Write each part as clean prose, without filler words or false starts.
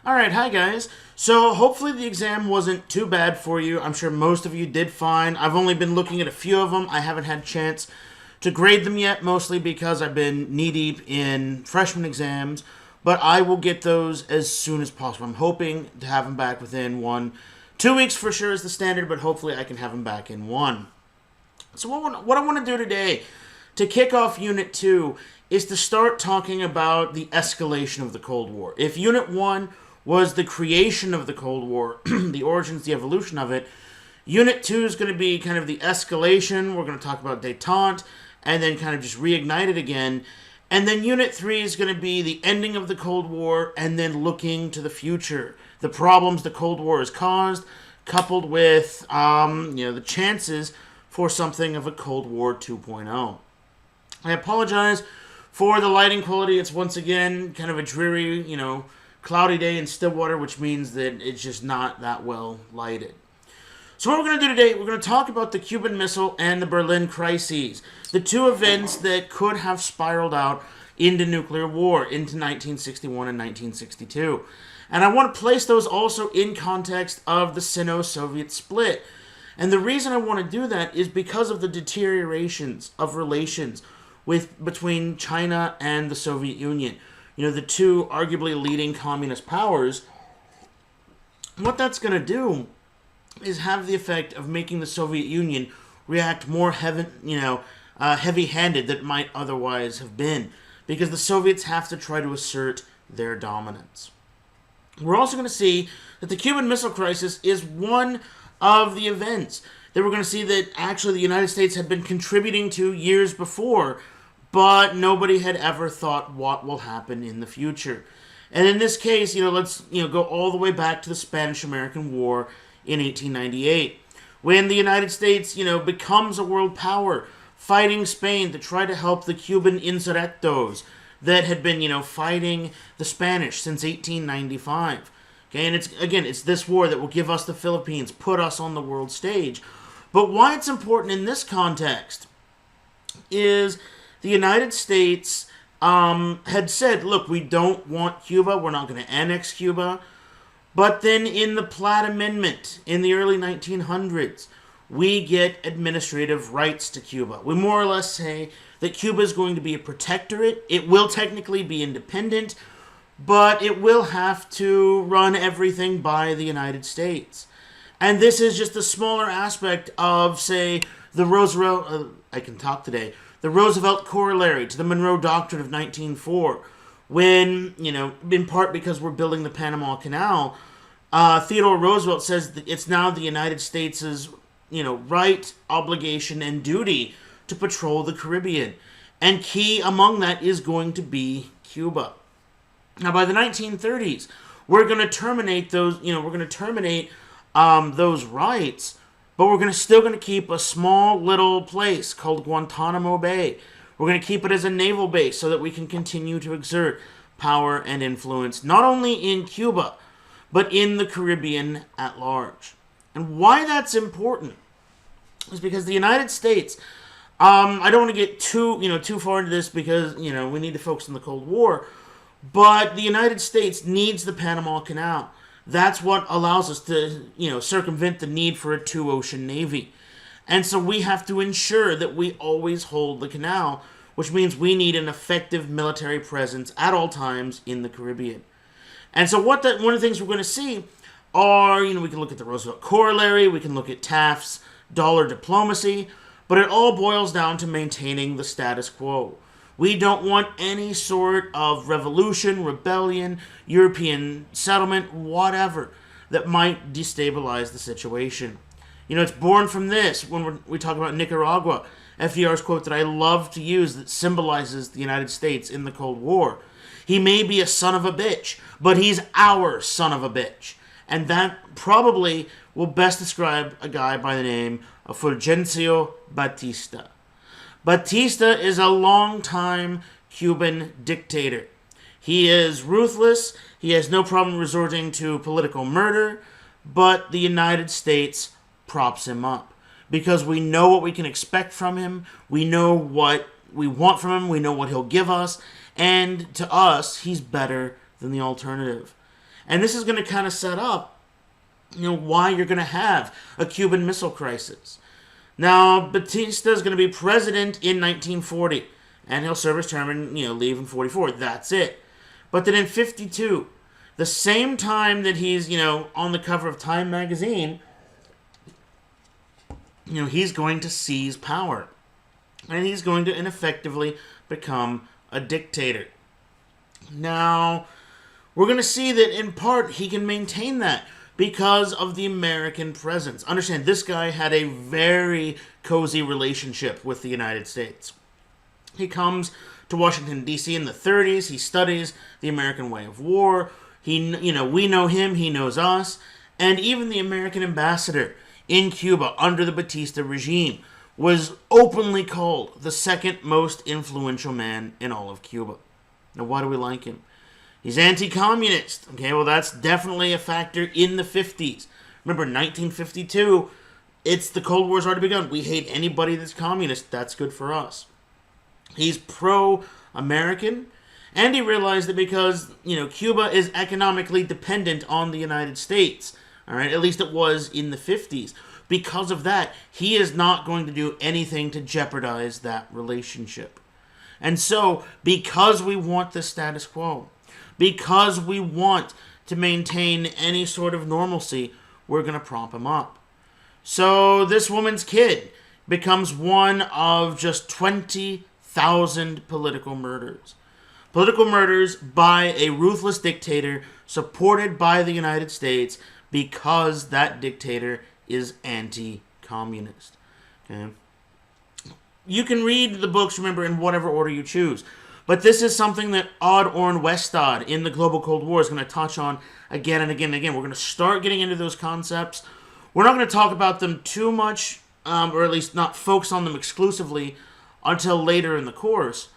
Alright, hi guys. So hopefully the exam wasn't too bad for you. I'm sure most of you did fine. I've only been looking at a few of them. I haven't had a chance to grade them yet, mostly because I've been knee-deep in freshman exams. But I will get those as soon as possible. I'm hoping to have them back within 2 weeks for sure is the standard, but hopefully I can have them back in one. So what I want to do today to kick off Unit 2 is to start talking about the escalation of the Cold War. If Unit 1 was the creation of the Cold War, the origins, the evolution of it, Unit 2 is going to be kind of the escalation. We're going to talk about détente and then kind of just reignite it again. And then Unit 3 is going to be the ending of the Cold War and then looking to the future. The problems the Cold War has caused, coupled with the chances for something of a Cold War 2.0. I apologize for the lighting quality. It's once again kind of a dreary, cloudy day in Stillwater, which means that it's just not that well lighted. So what we're going to do today, we're going to talk about the Cuban Missile and the Berlin Crises, the two events that could have spiraled out into nuclear war into 1961 and 1962. And I want to place those also in context of the Sino-Soviet split. And the reason I want to do that is because of the deteriorations of relations between China and the Soviet Union. The two arguably leading communist powers. What that's going to do is have the effect of making the Soviet Union react more heavy-handed than it might otherwise have been, because the Soviets have to try to assert their dominance. We're also going to see that the Cuban Missile Crisis is one of the events that we're going to see that actually the United States had been contributing to years before, but nobody had ever thought what will happen in the future. And in this case, let's go all the way back to the Spanish-American War in 1898, when the United States, becomes a world power, fighting Spain to try to help the Cuban insurrectos that had been, fighting the Spanish since 1895. Okay, and it's this war that will give us the Philippines, put us on the world stage. But why it's important in this context is the United States had said, look, we don't want Cuba, we're not going to annex Cuba. But then in the Platt Amendment in the early 1900s, we get administrative rights to Cuba. We more or less say that Cuba is going to be a protectorate. It will technically be independent, but it will have to run everything by the United States. And this is just a smaller aspect of, say, the Roosevelt, the Roosevelt corollary to the Monroe Doctrine of 1904, when, in part because we're building the Panama Canal, Theodore Roosevelt says that it's now the United States' right, obligation, and duty to patrol the Caribbean. And key among that is going to be Cuba. Now, by the 1930s, we're going to terminate those, those rights, but we're still going to keep a small little place called Guantanamo Bay. We're going to keep it as a naval base so that we can continue to exert power and influence, not only in Cuba, but in the Caribbean at large. And why that's important is because the United States, I don't want to get too far into this because, we need to focus on the Cold War, but the United States needs the Panama Canal. That's what allows us to, circumvent the need for a two-ocean navy. And so we have to ensure that we always hold the canal, which means we need an effective military presence at all times in the Caribbean. And so one of the things we're going to see are, we can look at the Roosevelt corollary, we can look at Taft's dollar diplomacy, but it all boils down to maintaining the status quo. We don't want any sort of revolution, rebellion, European settlement, whatever, that might destabilize the situation. It's born from this when we talk about Nicaragua. FDR's quote that I love to use that symbolizes the United States in the Cold War. He may be a son of a bitch, but he's our son of a bitch. And that probably will best describe a guy by the name of Fulgencio Batista. Batista is a longtime Cuban dictator. He is ruthless. He has no problem resorting to political murder, but the United States props him up because we know what we can expect from him. We know what we want from him. We know what he'll give us. And to us, he's better than the alternative. And this is going to kind of set up, why you're going to have a Cuban Missile Crisis. Now, Batista is going to be president in 1940, and he'll serve his term and, leave in 44. That's it. But then in 52, the same time that he's, on the cover of Time magazine, he's going to seize power. And he's going to ineffectively become a dictator. Now, we're going to see that in part he can maintain that because of the American presence. Understand, this guy had a very cozy relationship with the United States. He comes to Washington, D.C. in the 30s. He studies the American way of war. We know him, he knows us. And even the American ambassador in Cuba under the Batista regime was openly called the second most influential man in all of Cuba. Now, why do we like him? He's anti-communist. Okay, well, that's definitely a factor in the 50s. Remember, 1952, it's the Cold War's already begun. We hate anybody that's communist. That's good for us. He's pro-American, and he realized that because, Cuba is economically dependent on the United States, all right, at least it was in the 50s. Because of that, he is not going to do anything to jeopardize that relationship. And so, because we want the status quo, because we want to maintain any sort of normalcy, we're going to prop him up. So, this woman's kid becomes one of just 20,000 political murders. Political murders by a ruthless dictator supported by the United States because that dictator is anti-communist. Okay? You can read the books, remember, in whatever order you choose. But this is something that Odd Orn Westad in the Global Cold War is going to touch on again and again and again. We're going to start getting into those concepts. We're not going to talk about them too much, or at least not focus on them exclusively until later in the course.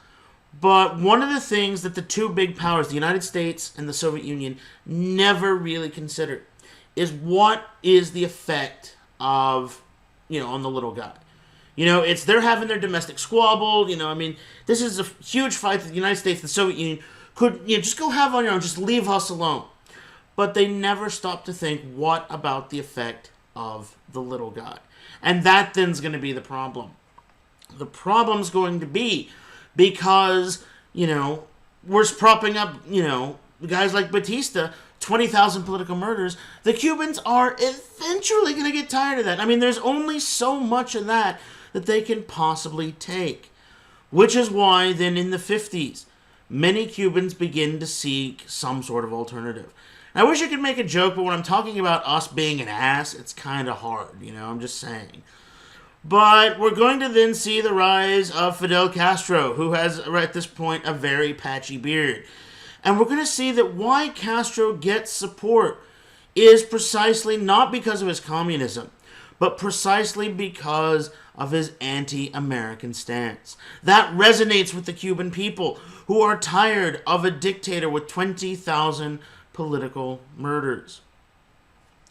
But one of the things that the two big powers, the United States and the Soviet Union, never really considered is what is the effect of, on the little guy. They're having their domestic squabble. This is a huge fight that the United States and the Soviet Union could, just go have on your own, just leave us alone. But they never stop to think, what about the effect of the little guy? And that then's going to be the problem. The problem's going to be because, we're propping up, guys like Batista, 20,000 political murders. The Cubans are eventually going to get tired of that. There's only so much of that they can possibly take. Which is why then in the 50s, many Cubans begin to seek some sort of alternative. I wish I could make a joke, but when I'm talking about us being an ass, it's kind of hard, I'm just saying. But we're going to then see the rise of Fidel Castro, who has, at this point, a very patchy beard. And we're going to see that why Castro gets support is precisely not because of his communism, but precisely because of his anti-American stance. That resonates with the Cuban people, who are tired of a dictator with 20,000 political murders.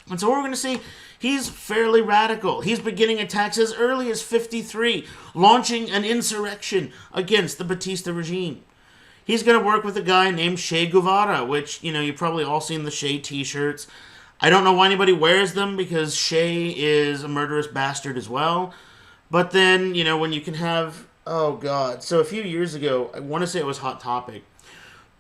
And so what we're going to see, he's fairly radical. He's beginning attacks as early as 53, launching an insurrection against the Batista regime. He's going to work with a guy named Che Guevara, which, you've probably all seen the Che t-shirts. I don't know why anybody wears them, because Che is a murderous bastard as well. But then, when you can have, oh God. So a few years ago, I want to say it was Hot Topic,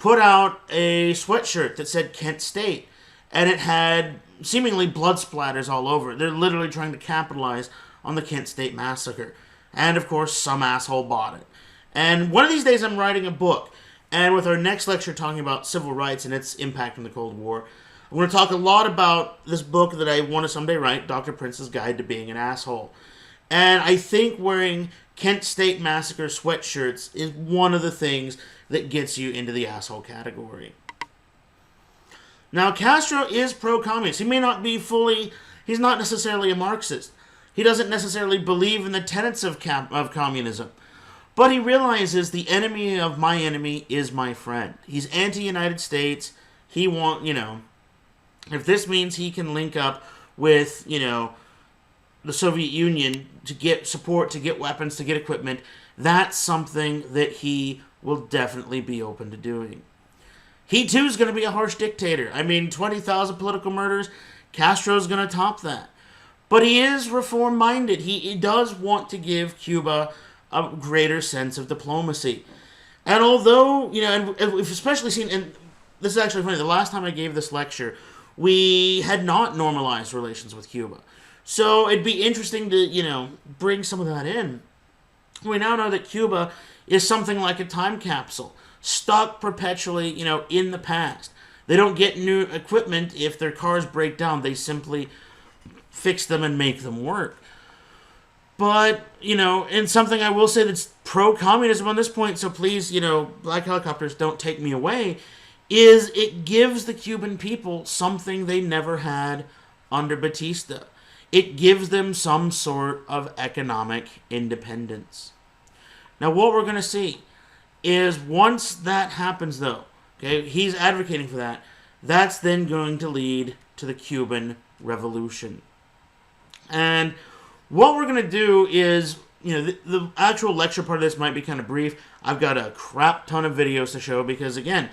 put out a sweatshirt that said Kent State. And it had seemingly blood splatters all over it. They're literally trying to capitalize on the Kent State massacre. And, of course, some asshole bought it. And one of these days I'm writing a book. And with our next lecture talking about civil rights and its impact in the Cold War, I'm going to talk a lot about this book that I want to someday write, Dr. Prince's Guide to Being an Asshole. And I think wearing Kent State Massacre sweatshirts is one of the things that gets you into the asshole category. Now, Castro is pro-communist. He may not be he's not necessarily a Marxist. He doesn't necessarily believe in the tenets of communism. But he realizes the enemy of my enemy is my friend. He's anti-United States. He if this means he can link up with, the Soviet Union to get support, to get weapons, to get equipment, that's something that he will definitely be open to doing. He too is going to be a harsh dictator. I mean, 20,000 political murders, Castro's going to top that. But he is reform-minded. He does want to give Cuba a greater sense of diplomacy. And although, and we've especially seen, and this is actually funny, the last time I gave this lecture, we had not normalized relations with Cuba. So it'd be interesting to, bring some of that in. We now know that Cuba is something like a time capsule, stuck perpetually, in the past. They don't get new equipment if their cars break down. They simply fix them and make them work. But, and something I will say that's pro-communism on this point, so please, Black Helicopters, don't take me away, is it gives the Cuban people something they never had under Batista. It gives them some sort of economic independence. Now, what we're going to see is once that happens, though, okay, he's advocating for that, that's then going to lead to the Cuban Revolution. And what we're going to do is, the actual lecture part of this might be kind of brief. I've got a crap ton of videos to show because, again,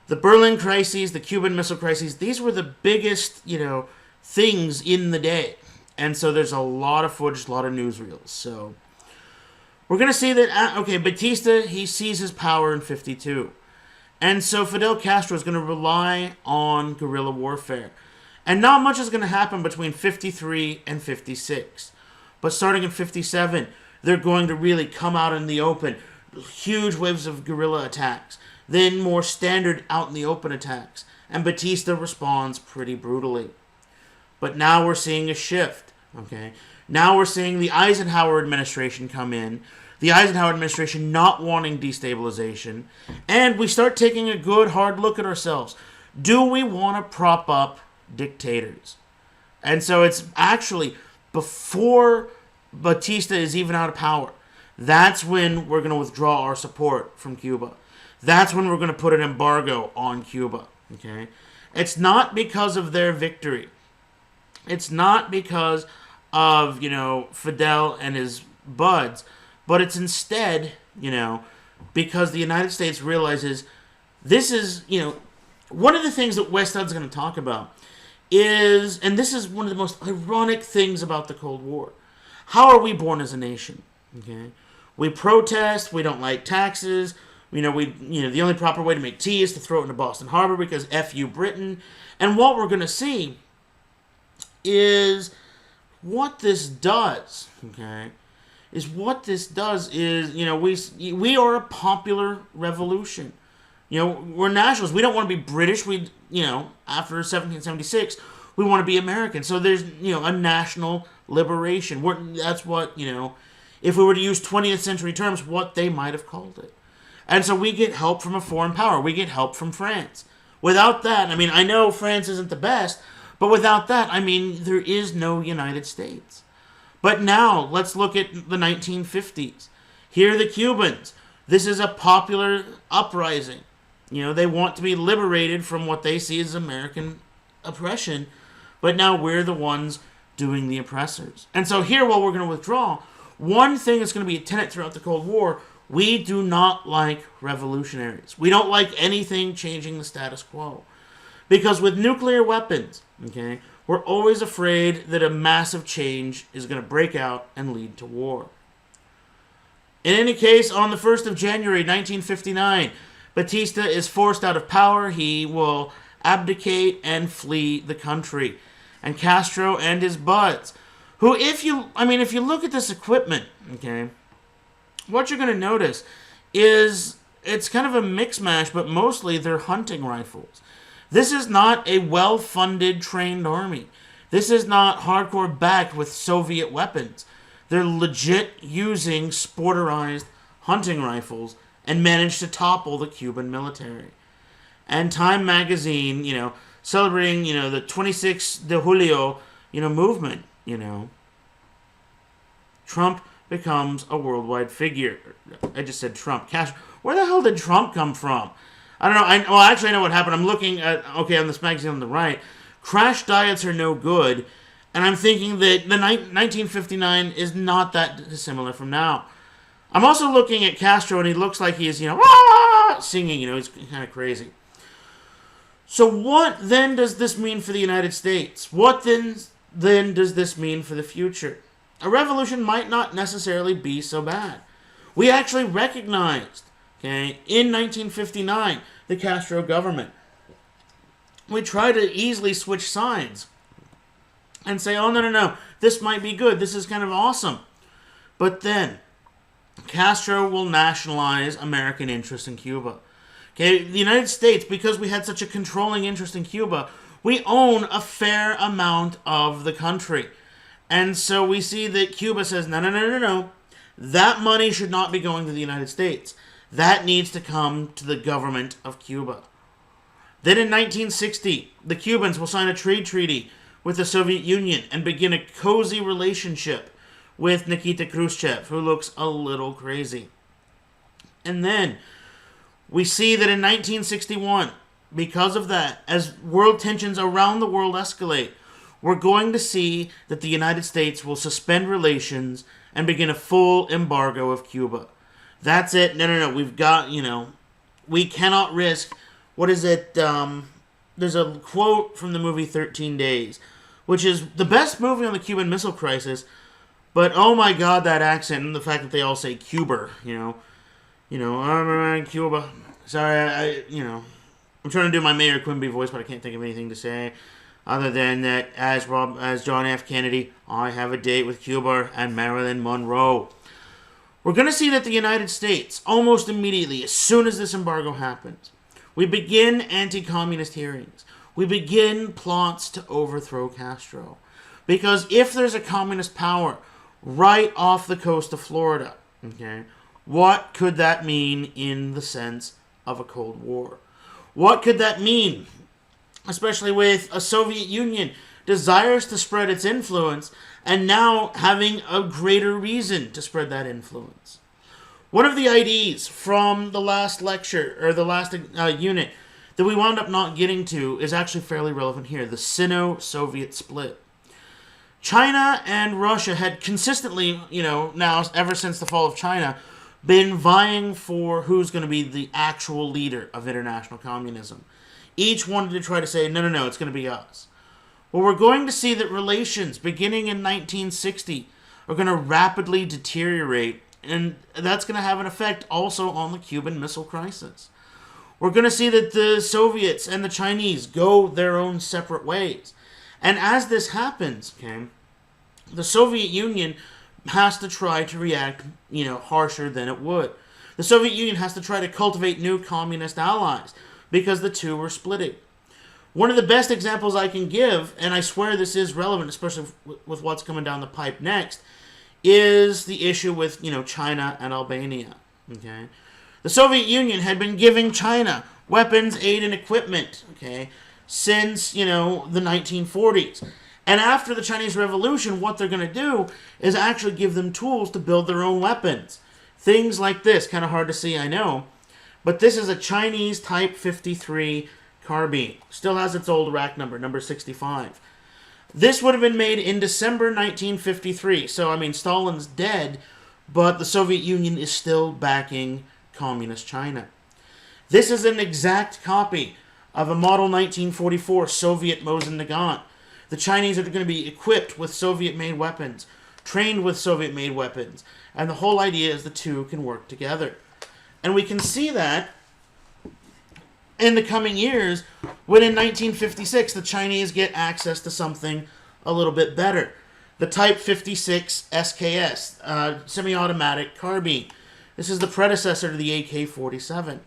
the Berlin Crises, the Cuban Missile Crises, these were the biggest, things in the day. And so there's a lot of footage, a lot of newsreels. So we're going to see that, Batista, he sees his power in 52. And so Fidel Castro is going to rely on guerrilla warfare. And not much is going to happen between 53 and 56. But starting in 57, they're going to really come out in the open. Huge waves of guerrilla attacks. Then more standard out in the open attacks. And Batista responds pretty brutally. But now we're seeing a shift, okay? Now we're seeing the Eisenhower administration come in. The Eisenhower administration not wanting destabilization. And we start taking a good, hard look at ourselves. Do we want to prop up dictators? And so it's actually before Batista is even out of power. That's when we're going to withdraw our support from Cuba. That's when we're going to put an embargo on Cuba, okay? It's not because of their victory. It's not because of, Fidel and his buds, but it's instead, because the United States realizes this is, one of the things that Westad's going to talk about is, and this is one of the most ironic things about the Cold War. How are we born as a nation? Okay, we protest. We don't like taxes. The only proper way to make tea is to throw it into Boston Harbor because F you Britain. And what we're going to see is what this does, okay, we are a popular revolution. We're nationalists. We don't want to be British. After 1776, we want to be American. So there's, a national liberation. That's what, if we were to use 20th century terms, what they might have called it. And so we get help from a foreign power. We get help from France. Without that, I know France isn't the best, but without that, there is no United States. But now, let's look at the 1950s. Here are the Cubans. This is a popular uprising. They want to be liberated from what they see as American oppression, but now we're the ones doing the oppressors. And so here, while we're going to withdraw, one thing that's going to be a tenet throughout the Cold War, we do not like revolutionaries. We don't like anything changing the status quo. Because with nuclear weapons, okay, we're always afraid that a massive change is going to break out and lead to war. In any case, on the 1st of January 1959, Batista is forced out of power. He will abdicate and flee the country. And Castro and his buds, who if you look at this equipment, okay, what you're going to notice is it's kind of a mix mash, but mostly they're hunting rifles. This is not a well-funded, trained army. This is not hardcore backed with Soviet weapons. They're legit using sporterized hunting rifles and managed to topple the Cuban military. And Time magazine, celebrating, the 26 de Julio, movement, Trump becomes a worldwide figure. I just said Trump. Where the hell did Trump come from? I don't know. I know what happened. I'm looking at, on this magazine on the right. Crash diets are no good. And I'm thinking that the 1959 is not that dissimilar from now. I'm also looking at Castro, and he looks like he is, singing. He's kind of crazy. So what then does this mean for the United States? What then does this mean for the future? A revolution might not necessarily be so bad. We actually recognized, okay, in 1959, the Castro government. We tried to easily switch sides and say, oh, no, this might be good. This is kind of awesome. But then, Castro will nationalize American interests in Cuba. Okay, the United States, because we had such a controlling interest in Cuba, we own a fair amount of the country. And so we see that Cuba says, no. That money should not be going to the United States. That needs to come to the government of Cuba. Then in 1960, the Cubans will sign a trade treaty with the Soviet Union and begin a cozy relationship with Nikita Khrushchev, who looks a little crazy. And then we see that in 1961, because of that, as world tensions around the world escalate, we're going to see that the United States will suspend relations and begin a full embargo of Cuba. That's it. No. We've got, we cannot risk, what is it? There's a quote from the movie 13 Days, which is the best movie on the Cuban Missile Crisis, but oh my god, that accent and the fact that they all say Cuba, I'm Cuba. Sorry, I'm trying to do my Mayor Quimby voice, but I can't think of anything to say other than that, as John F. Kennedy, I have a date with Cuba and Marilyn Monroe. We're going to see that the United States, almost immediately, as soon as this embargo happens, we begin anti-communist hearings. We begin plots to overthrow Castro. Because if there's a communist power right off the coast of Florida, okay, what could that mean in the sense of a Cold War? What could that mean, especially with a Soviet Union desires to spread its influence and now having a greater reason to spread that influence? One of the ideas from the last lecture, or the last unit, that we wound up not getting to is actually fairly relevant here, the Sino-Soviet split. China and Russia had consistently, now ever since the fall of China, been vying for who's going to be the actual leader of international communism. Each wanted to try to say, no, it's going to be us. Well, we're going to see that relations beginning in 1960 are going to rapidly deteriorate, and that's going to have an effect also on the Cuban Missile Crisis. We're going to see that the Soviets and the Chinese go their own separate ways. And as this happens, okay, the Soviet Union has to try to react, harsher than it would. The Soviet Union has to try to cultivate new communist allies because the two were splitting. One of the best examples I can give, and I swear this is relevant, especially with what's coming down the pipe next, is the issue with, China and Albania. Okay, the Soviet Union had been giving China weapons, aid, and equipment, okay, since, the 1940s. And after the Chinese Revolution, what they're going to do is actually give them tools to build their own weapons. Things like this, kind of hard to see, I know, but this is a Chinese Type 53 carbine. Still has its old rack number 65. This would have been made in December 1953. So, Stalin's dead, but the Soviet Union is still backing Communist China. This is an exact copy of a Model 1944 Soviet Mosin Nagant. The Chinese are going to be equipped with Soviet-made weapons, trained with Soviet-made weapons, and the whole idea is the two can work together. And we can see that in the coming years when in 1956 the Chinese get access to something a little bit better. The Type 56 SKS, semi-automatic carbine. This is the predecessor to the AK-47.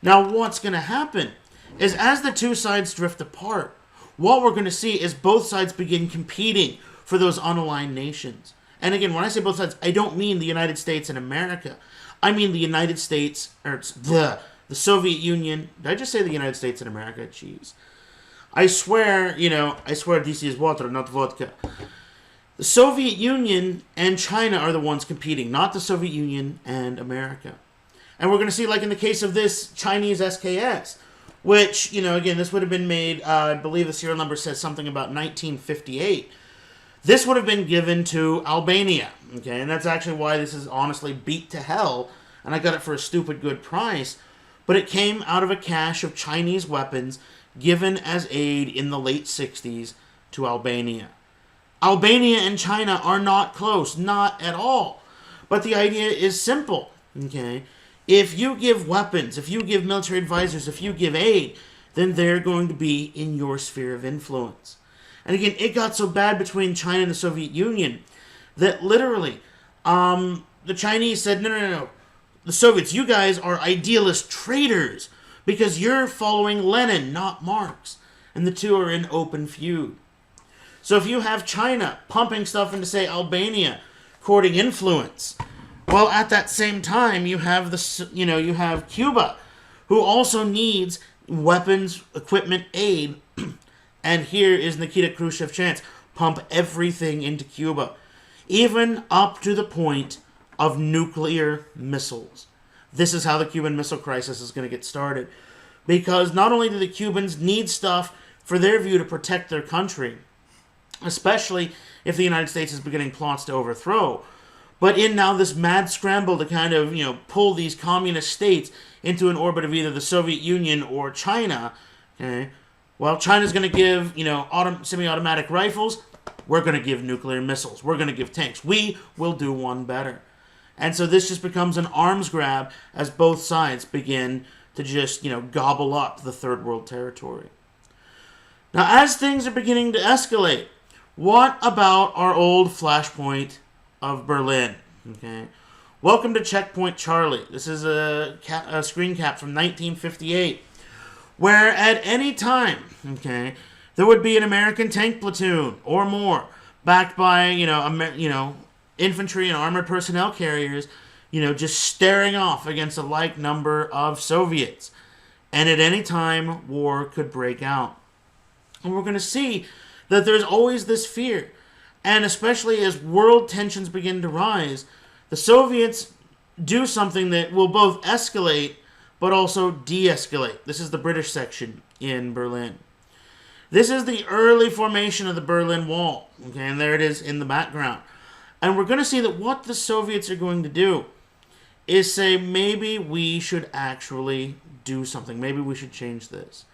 Now what's going to happen is as the two sides drift apart, what we're going to see is both sides begin competing for those unaligned nations. And again, when I say both sides, I don't mean the United States and America. I mean the United States, or the Soviet Union. Did I just say the United States and America? Jeez. I swear this is water, not vodka. The Soviet Union and China are the ones competing, not the Soviet Union and America. And we're going to see, like in the case of this Chinese SKS, which, again, this would have been made, I believe the serial number says something about 1958. This would have been given to Albania, okay? And that's actually why this is honestly beat to hell, and I got it for a stupid good price. But it came out of a cache of Chinese weapons given as aid in the late 60s to Albania. Albania and China are not close, not at all. But the idea is simple, okay? If you give weapons, if you give military advisors, if you give aid, then they're going to be in your sphere of influence. And again, it got so bad between China and the Soviet Union that literally the Chinese said, no. The Soviets, you guys are idealist traitors because you're following Lenin, not Marx. And the two are in open feud. So if you have China pumping stuff into, say, Albania, courting influence, well, at that same time, you have you have Cuba, who also needs weapons, equipment, aid. And here is Nikita Khrushchev's chance. Pump everything into Cuba, even up to the point of nuclear missiles. This is how the Cuban Missile Crisis is going to get started. Because not only do the Cubans need stuff for their view to protect their country, especially if the United States is beginning plots to overthrow, but in now this mad scramble to kind of, pull these communist states into an orbit of either the Soviet Union or China, okay, well, China's going to give, semi-automatic rifles. We're going to give nuclear missiles. We're going to give tanks. We will do one better. And so this just becomes an arms grab as both sides begin to just, gobble up the third world territory. Now, as things are beginning to escalate, what about our old flashpoint of Berlin? Okay, welcome to Checkpoint Charlie. This is a screen cap from 1958, where at any time, okay, there would be an American tank platoon or more, backed by infantry and armored personnel carriers, just staring off against a like number of Soviets, and at any time war could break out. And we're going to see that there's always this fear. And especially as world tensions begin to rise, the Soviets do something that will both escalate but also de-escalate. This is the British section in Berlin. This is the early formation of the Berlin Wall. Okay, and there it is in the background. And we're going to see that what the Soviets are going to do is say, maybe we should actually do something. Maybe we should change this.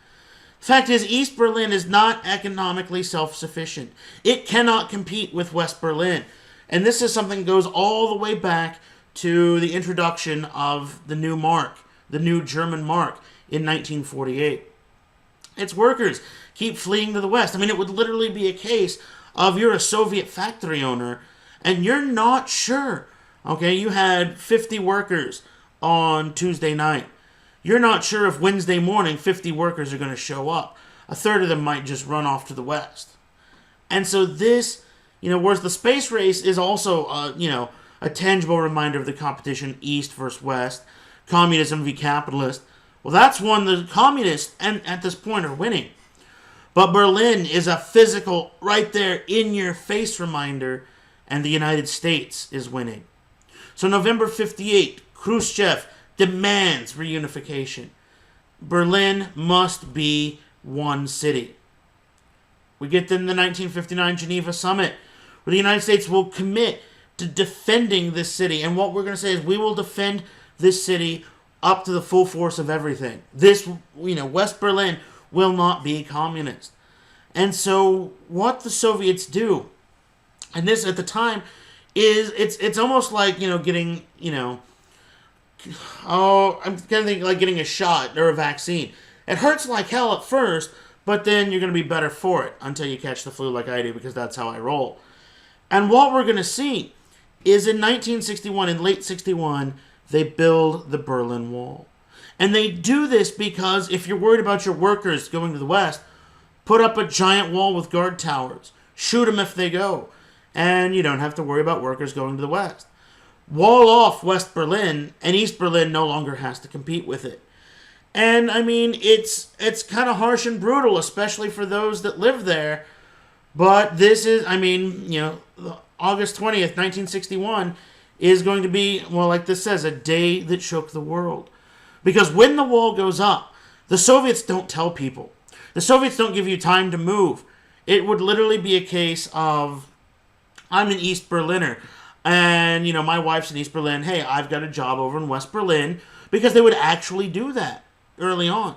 The fact is, East Berlin is not economically self-sufficient. It cannot compete with West Berlin. And this is something that goes all the way back to the introduction of the new mark, the new German mark, in 1948. Its workers keep fleeing to the West. I mean, it would literally be a case of you're a Soviet factory owner and you're not sure. Okay, you had 50 workers on Tuesday night. You're not sure if Wednesday morning 50 workers are going to show up. A third of them might just run off to the West. And so this, whereas the space race is also, a tangible reminder of the competition East versus West, communism v. capitalist. Well, that's one the communists, and at this point, are winning. But Berlin is a physical, right there, in-your-face reminder, and the United States is winning. So November 58, Khrushchev demands reunification. Berlin must be one city. We get then the 1959 Geneva Summit, where the United States will commit to defending this city. And what we're going to say is we will defend this city up to the full force of everything. This, West Berlin will not be communist. And so what the Soviets do, and this at the time, is it's almost like, getting, I'm going to think like getting a shot or a vaccine. It hurts like hell at first, but then you're going to be better for it until you catch the flu like I do, because that's how I roll. And what we're going to see is in 1961, in late 61, they build the Berlin Wall. And they do this because if you're worried about your workers going to the West, put up a giant wall with guard towers. Shoot them if they go. And you don't have to worry about workers going to the West. Wall off West Berlin, and East Berlin no longer has to compete with it. And, I mean, it's kind of harsh and brutal, especially for those that live there. But this is, August 20th, 1961 is going to be, well, like this says, a day that shook the world. Because when the wall goes up, the Soviets don't tell people. The Soviets don't give you time to move. It would literally be a case of, I'm an East Berliner, and, my wife's in East Berlin. Hey, I've got a job over in West Berlin, because they would actually do that early on.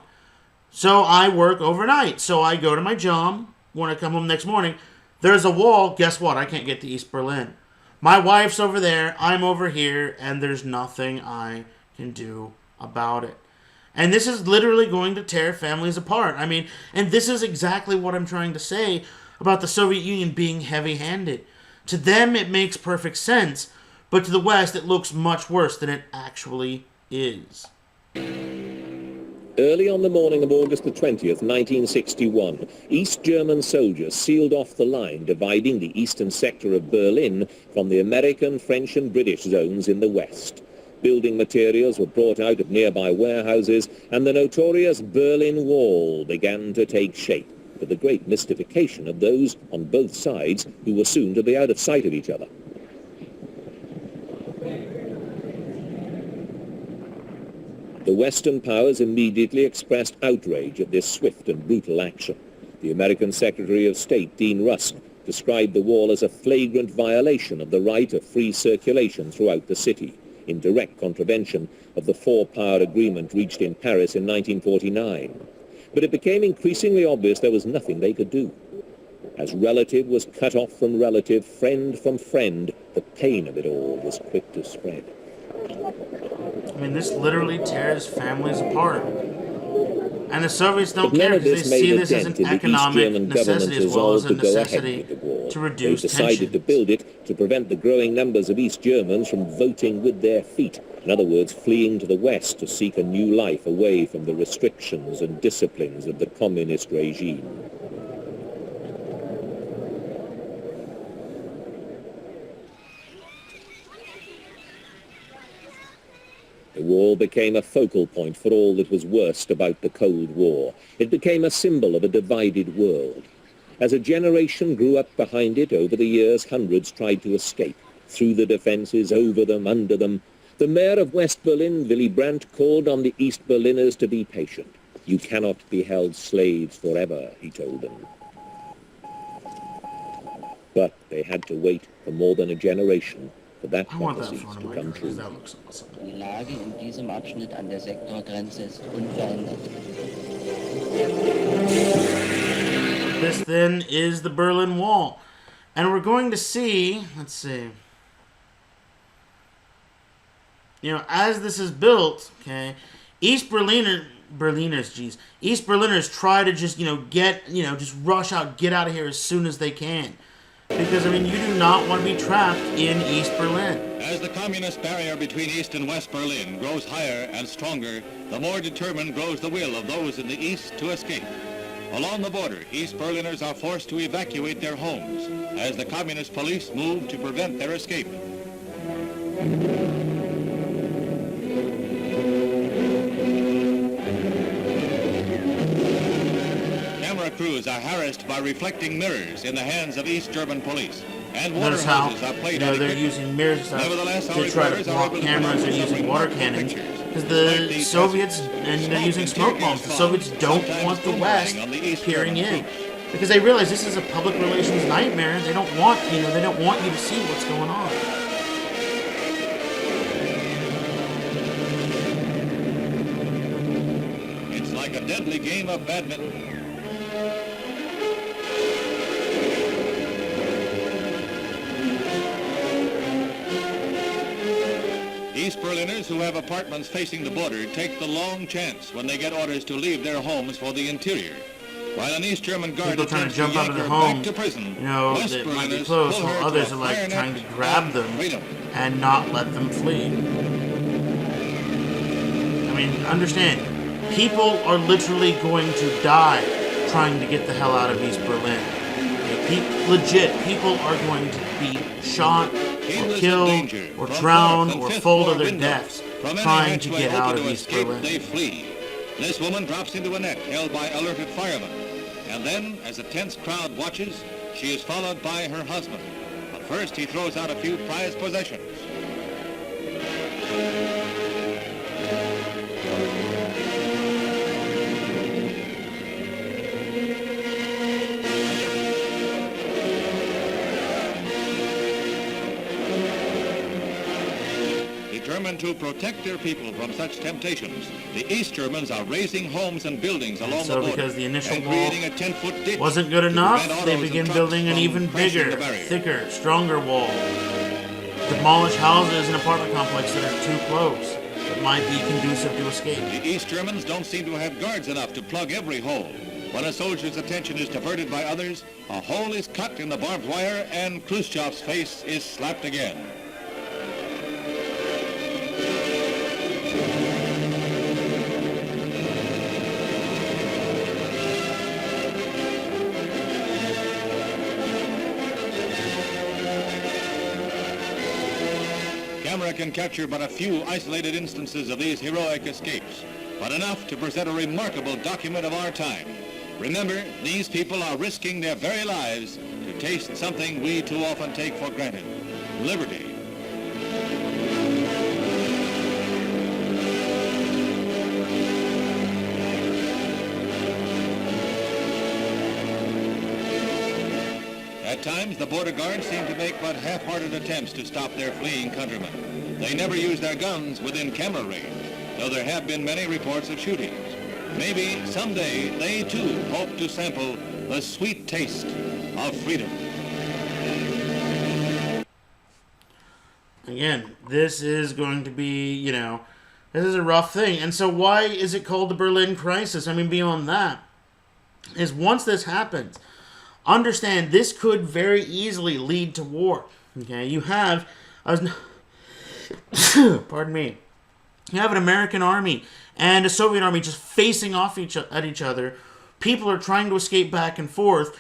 So I work overnight. So I go to my job. When I come home next morning, there's a wall. Guess what? I can't get to East Berlin. My wife's over there. I'm over here. And there's nothing I can do about it. And this is literally going to tear families apart. I mean, and this is exactly what I'm trying to say about the Soviet Union being heavy-handed. To them, it makes perfect sense. But to the West, it looks much worse than it actually is. Early on the morning of August the 20th, 1961, East German soldiers sealed off the line dividing the eastern sector of Berlin from the American, French and British zones in the west. Building materials were brought out of nearby warehouses, and the notorious Berlin Wall began to take shape, to the great mystification of those on both sides who were soon to be out of sight of each other. The Western powers immediately expressed outrage at this swift and brutal action. The American Secretary of State, Dean Rusk, described the wall as a flagrant violation of the right of free circulation throughout the city, in direct contravention of the four-power agreement reached in Paris in 1949. But it became increasingly obvious there was nothing they could do. As relative was cut off from relative, friend from friend, the pain of it all was quick to spread. I mean, this literally tears families apart. And the Soviets don't care because they see this as an economic necessity as well as a necessity to reduce tensions. They decided to build it to prevent the growing numbers of East Germans from voting with their feet. In other words, fleeing to the West to seek a new life away from the restrictions and disciplines of the communist regime. The wall became a focal point for all that was worst about the Cold War. It became a symbol of a divided world. As a generation grew up behind it, over the years, hundreds tried to escape. Through the defenses, over them, under them. The mayor of West Berlin, Willy Brandt, called on the East Berliners to be patient. You cannot be held slaves forever, he told them. But they had to wait for more than a generation for that prophecy to come true. That looks awesome. Die Lage in diesem Abschnitt an der Sektorgrenze ist unverändert. This then is the Berlin Wall. And we're going to see, let's see. You know, as this is built, okay, East Berliners try to just, just rush out, get out of here as soon as they can. Because, I mean, you do not want to be trapped in East Berlin. As the communist barrier between East and West Berlin grows higher and stronger, the more determined grows the will of those in the East to escape. Along the border, East Berliners are forced to evacuate their homes as the communist police move to prevent their escape. Camera crews are harassed by reflecting mirrors in the hands of East German police. And water hoses are played out. They're using mirrors to try to block cameras. They're using water cannons because the Soviets, and they're using smoke bombs. The Soviets don't want the West peering in because they realize this is a public relations nightmare. They don't want you to see what's going on. It's like a deadly game of badminton. East Berliners who have apartments facing the border take the long chance when they get orders to leave their homes for the interior. While an East German guard people trying to jump out of their homes, that might be close, while others are like trying to grab them and not let them flee. I mean, understand, people are literally going to die trying to get the hell out of East Berlin. Legit, people are going to be shot or killed or drowned or fall to their deaths trying to get out of East Berlin. They flee. This woman drops into a net held by alerted firemen. And then, as a tense crowd watches, she is followed by her husband. But first, he throws out a few prized possessions. Determined to protect their people from such temptations, the East Germans are raising homes and buildings along the So border because the initial and wall creating a 10-foot ditch wasn't good to enough, prevent they autos begin and building an trucks even from crashing bigger, the barrier. thicker, stronger wall. Demolish houses and apartment complexes that are too close, that might be conducive to escape. The East Germans don't seem to have guards enough to plug every hole. When a soldier's attention is diverted by others, a hole is cut in the barbed wire and Khrushchev's face is slapped again. Camera can capture but a few isolated instances of these heroic escapes, but enough to present a remarkable document of our time. Remember, these people are risking their very lives to taste something we too often take for granted: liberty. At times, the border guards seem to make but half-hearted attempts to stop their fleeing countrymen. They never use their guns within camera range, though there have been many reports of shootings. Maybe someday they too hope to sample the sweet taste of freedom. Again, this is going to be, this is a rough thing. And so why is it called the Berlin Crisis? I mean, beyond that, is once this happens, understand this could very easily lead to war. Okay, you have, pardon me, you have an American army and a Soviet army just facing off at each other. People are trying to escape back and forth.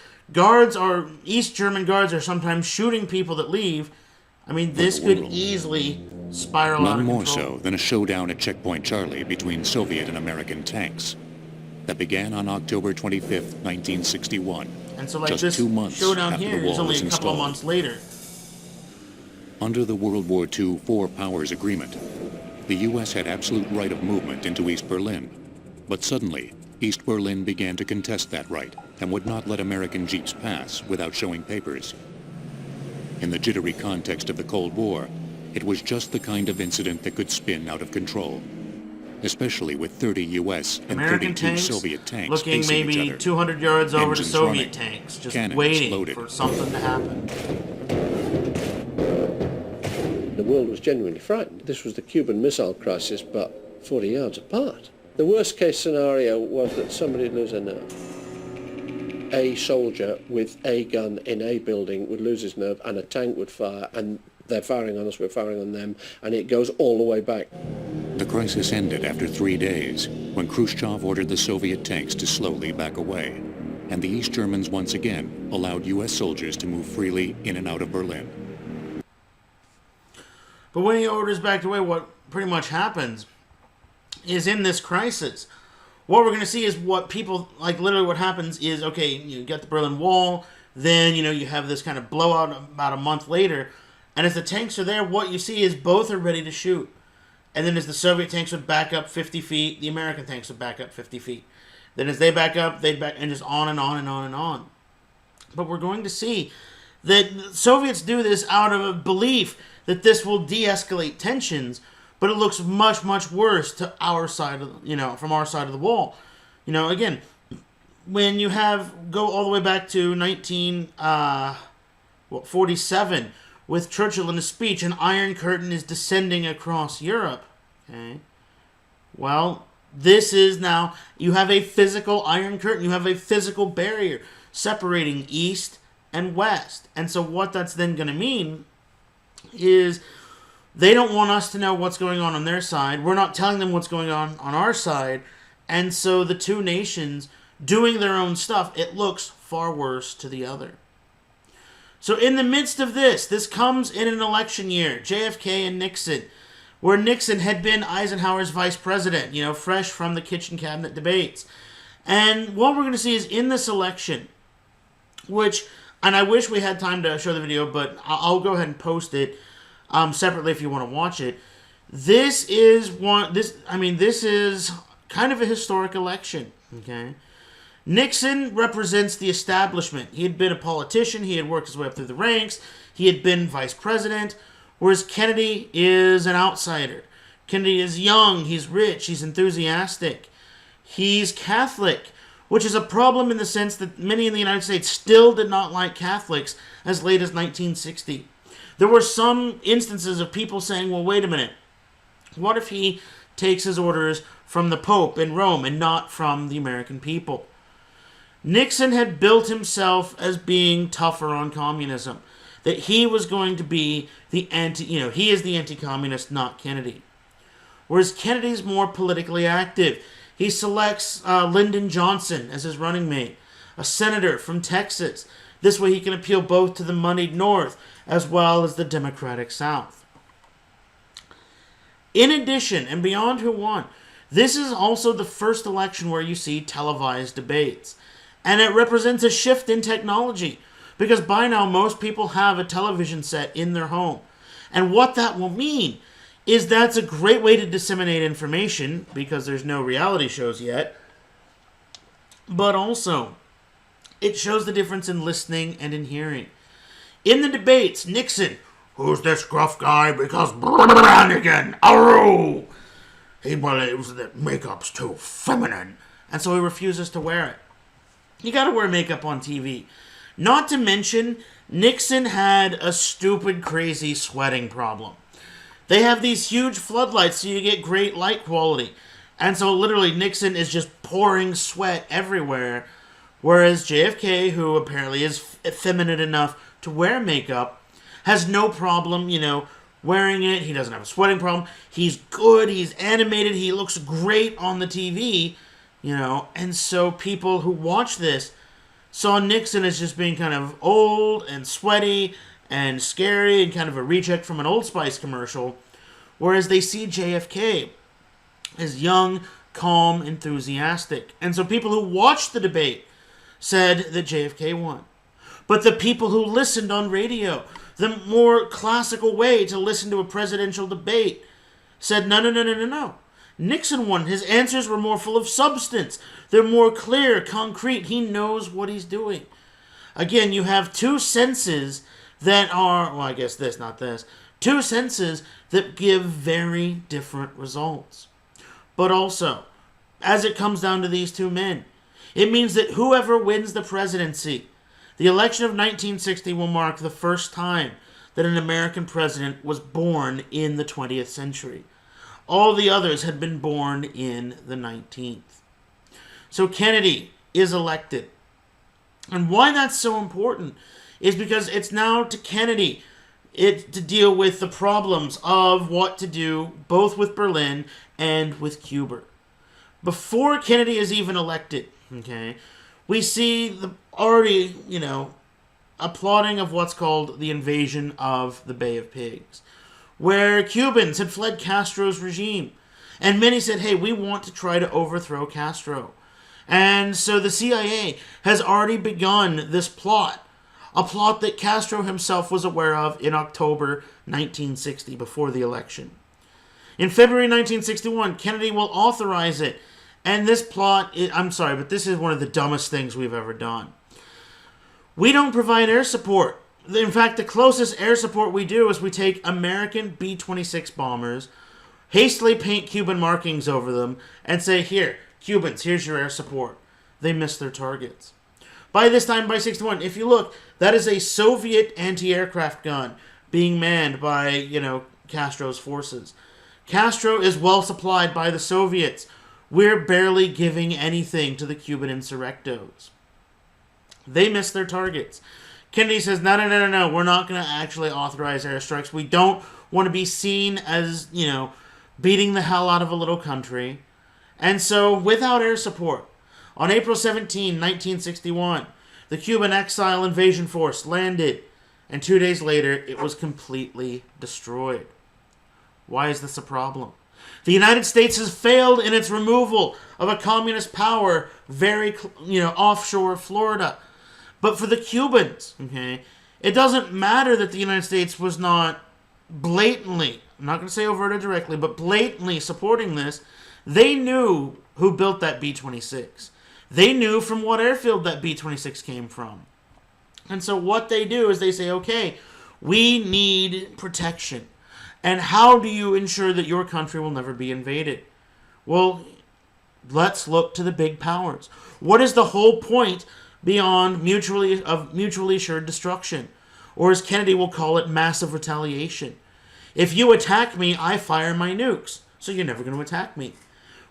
East German guards are sometimes shooting people that leave. I mean, this could easily spiral out of None control. more so than a showdown at Checkpoint Charlie between Soviet and American tanks that began on October 25th, 1961. And so, like, just this 2 months showdown after here the is wall only was a couple of installed. months later. Under the World War II Four Powers Agreement, the U.S. had absolute right of movement into East Berlin. But suddenly, East Berlin began to contest that right and would not let American jeeps pass without showing papers. In the jittery context of the Cold War, it was just the kind of incident that could spin out of control, especially with 30 U.S. and American 32 tanks Soviet tanks looking facing each maybe other. 200 yards over to Engines Soviet running, tanks, just cannons waiting loaded. for something to happen. The world was genuinely frightened. This was the Cuban Missile Crisis, but 40 yards apart. The worst case scenario was that somebody would lose a nerve. A soldier with a gun in a building would lose his nerve and a tank would fire, and they're firing on us, we're firing on them, and it goes all the way back. The crisis ended after 3 days when Khrushchev ordered the Soviet tanks to slowly back away, and the East Germans once again allowed U.S. soldiers to move freely in and out of Berlin. But when he orders back away, what pretty much happens is in this crisis, what we're going to see is what people, like literally what happens is, okay, you get the Berlin Wall, then, you have this kind of blowout about a month later, and as the tanks are there, what you see is both are ready to shoot. And then as the Soviet tanks would back up 50 feet, the American tanks would back up 50 feet. Then as they back up, they'd back, and just on and on and on and on. But we're going to see that the Soviets do this out of a belief that this will de-escalate tensions, but it looks much, much worse to our side of, from our side of the wall. Again, when you go all the way back to 1947, with Churchill in his speech, an Iron Curtain is descending across Europe. Okay? Well, this is now, you have a physical Iron Curtain, you have a physical barrier separating East and West. And so what that's then going to mean is they don't want us to know what's going on their side. We're not telling them what's going on our side. And so the two nations doing their own stuff, it looks far worse to the other. So in the midst of this comes in an election year, JFK and Nixon, where Nixon had been Eisenhower's vice president, fresh from the kitchen cabinet debates. And what we're going to see is in this election, and I wish we had time to show the video, but I'll go ahead and post it separately if you want to watch it. This is kind of a historic election, okay? Nixon represents the establishment. He had been a politician. He had worked his way up through the ranks. He had been vice president, whereas Kennedy is an outsider. Kennedy is young, he's rich, he's enthusiastic, he's Catholic, which is a problem in the sense that many in the United States still did not like Catholics as late as 1960. There were some instances of people saying, well, wait a minute, what if he takes his orders from the Pope in Rome and not from the American people? Nixon had built himself as being tougher on communism, that he was going to be the he is the anti-communist, not Kennedy. Whereas Kennedy's more politically active. He selects Lyndon Johnson as his running mate, a senator from Texas. This way he can appeal both to the moneyed North as well as the Democratic South. In addition, and beyond who won, this is also the first election where you see televised debates. And it represents a shift in technology, because by now most people have a television set in their home. And what that will mean is that's a great way to disseminate information, because there's no reality shows yet. But also, it shows the difference in listening and in hearing. In the debates, Nixon, who's this gruff guy because Brannigan, aroo! He believes that makeup's too feminine, and so he refuses to wear it. You gotta wear makeup on TV. Not to mention, Nixon had a stupid, crazy sweating problem. They have these huge floodlights so you get great light quality. And so literally Nixon is just pouring sweat everywhere. Whereas JFK, who apparently is effeminate enough to wear makeup, has no problem, wearing it. He doesn't have a sweating problem. He's good. He's animated. He looks great on the TV, And so people who watch this saw Nixon as just being kind of old and sweaty and scary and kind of a reject from an Old Spice commercial, whereas they see JFK as young, calm, enthusiastic. And so people who watched the debate said that JFK won. But the people who listened on radio, the more classical way to listen to a presidential debate, said no. Nixon won. His answers were more full of substance. They're more clear, concrete. He knows what he's doing. Again, you have two senses that are, well, I guess this, not this. Two senses that give very different results. But also, as it comes down to these two men, it means that whoever wins the presidency, the election of 1960 will mark the first time that an American president was born in the 20th century. All the others had been born in the 19th. So Kennedy is elected. And why that's so important is because it's now to Kennedy to deal with the problems of what to do both with Berlin and with Cuba. Before Kennedy is even elected, we see the already, applauding of what's called the invasion of the Bay of Pigs, where Cubans had fled Castro's regime. And many said, hey, we want to try to overthrow Castro. And so the CIA has already begun this plot, a plot that Castro himself was aware of in October 1960, before the election. In February 1961, Kennedy will authorize it. And this plot, but this is one of the dumbest things we've ever done. We don't provide air support. In fact, the closest air support we do is we take American B-26 bombers, hastily paint Cuban markings over them, and say, here, Cubans, here's your air support. They miss their targets. By this time, by 61, if you look, that is a Soviet anti-aircraft gun being manned by, Castro's forces. Castro is well supplied by the Soviets. We're barely giving anything to the Cuban insurrectos. They miss their targets. Kennedy says, no, we're not going to actually authorize airstrikes. We don't want to be seen as, beating the hell out of a little country. And so, without air support, on April 17, 1961, the Cuban Exile Invasion Force landed, and 2 days later, it was completely destroyed. Why is this a problem? The United States has failed in its removal of a communist power very, offshore Florida. But for the Cubans, it doesn't matter that the United States was not blatantly, I'm not going to say overtly directly, but blatantly supporting this. They knew who built that B-26. They knew from what airfield that B-26 came from. And so what they do is they say, okay, we need protection. And how do you ensure that your country will never be invaded? Well, let's look to the big powers. What is the whole point beyond mutually assured destruction? Or as Kennedy will call it, massive retaliation. If you attack me, I fire my nukes. So you're never going to attack me.